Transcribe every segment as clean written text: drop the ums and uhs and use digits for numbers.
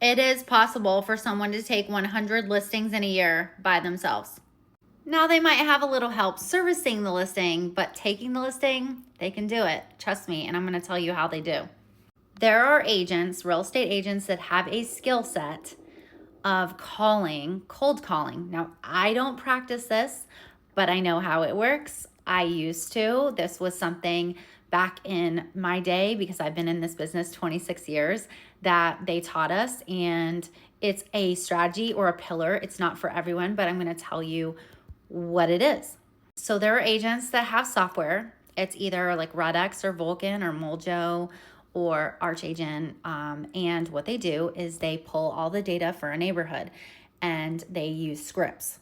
It is possible for someone to take 100 listings in a year by themselves. Now, they might have a little help servicing the listing, but taking the listing, they can do it. Trust me, and I'm going to tell you how they do. There are agents, real estate agents, that have a skill set of cold calling. Now, I don't practice this, but I know how it works. I used to. This was something back in my day, because I've been in this business 26 years, that they taught us, and it's a strategy or a pillar. It's not for everyone, but I'm going to tell you what it is. So there are agents that have software. It's either like Red-X or Vulcan or Mojo or ArchAgent. And what they do is they pull all the data for a neighborhood, and they use scripts.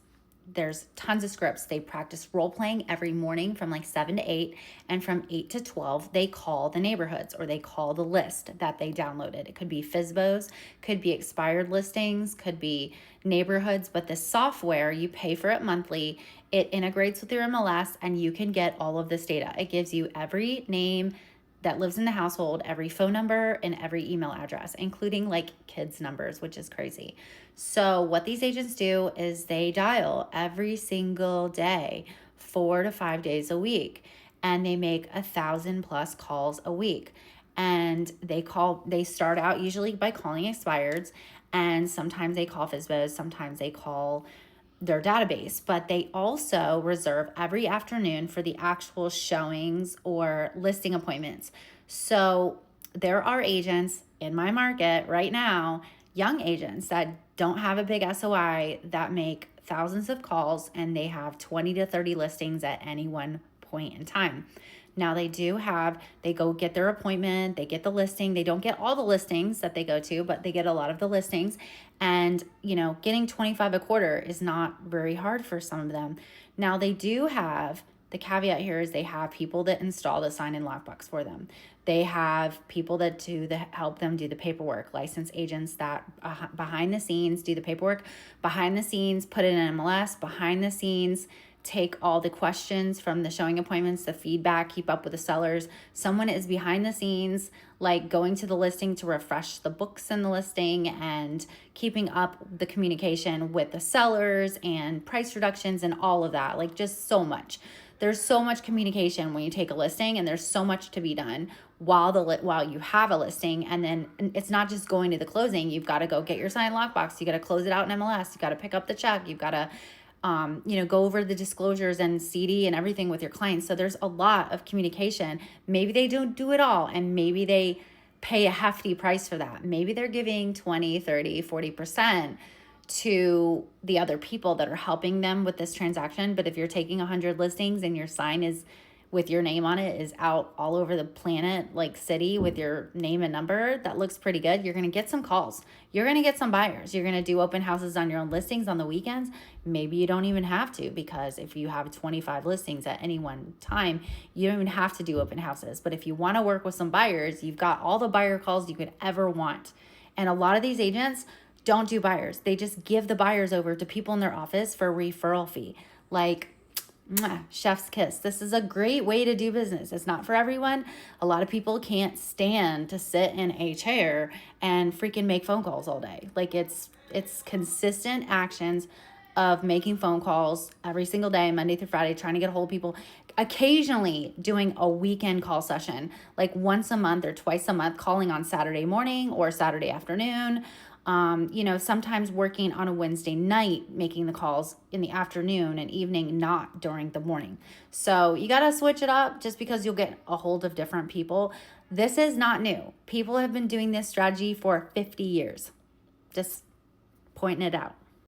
There's tons of scripts. They practice role playing every morning from like 7 to 8, and from 8 to 12 they call the neighborhoods, or they call the list that they downloaded. It could be FSBOs, could be expired listings, could be neighborhoods. But the software, you pay for it monthly. It integrates with your MLS, and you can get all of this data. It gives you every name that lives in the household, every phone number, and every email address, including like kids' numbers, which is crazy. So what these agents do is they dial every single day, 4 to 5 days a week, and they make 1,000+ calls a week. And they start out usually by calling expireds, and sometimes they call FSBOs, sometimes they call their database, but they also reserve every afternoon for the actual showings or listing appointments. So there are agents in my market right now, young agents that don't have a big SOI, that make thousands of calls, and they have 20 to 30 listings at any one point in time. Now they go get their appointment, they get the listing. They don't get all the listings that they go to, but they get a lot of the listings. And, getting 25 a quarter is not very hard for some of them. Now they do have, the caveat here is they have people that install the sign-in lockbox for them. They have people that help them do the paperwork, licensed agents that behind the scenes do the paperwork, behind the scenes put it in MLS, behind the scenes take all the questions from the showing appointments, the feedback, keep up with the sellers. Someone is behind the scenes, like going to the listing to refresh the books in the listing, and keeping up the communication with the sellers and price reductions and all of that. Like, just so much. There's so much communication when you take a listing, and there's so much to be done while you have a listing. And then it's not just going to the closing. You've got to go get your sign lockbox. You got to close it out in MLS. You got to pick up the check. You've got to go over the disclosures and CD and everything with your clients. So there's a lot of communication. Maybe they don't do it all, and maybe they pay a hefty price for that. Maybe they're giving 20, 30, 40% to the other people that are helping them with this transaction. But if you're taking 100 listings and your sign is with your name on it is out all over the planet, like city, with your name and number, that looks pretty good. You're going to get some calls. You're going to get some buyers. You're going to do open houses on your own listings on the weekends. Maybe you don't even have to, because if you have 25 listings at any one time, you don't even have to do open houses. But if you want to work with some buyers, you've got all the buyer calls you could ever want. And a lot of these agents don't do buyers. They just give the buyers over to people in their office for a referral fee. Like, chef's kiss. This is a great way to do business. It's not for everyone. A lot of people can't stand to sit in a chair and freaking make phone calls all day. Like, it's consistent actions of making phone calls every single day, Monday through Friday, trying to get a hold of people, occasionally doing a weekend call session, like once a month or twice a month, calling on Saturday morning or Saturday afternoon. Sometimes working on a Wednesday night, making the calls in the afternoon and evening, not during the morning. So you got to switch it up, just because you'll get a hold of different people. This is not new. People have been doing this strategy for 50 years. Just pointing it out.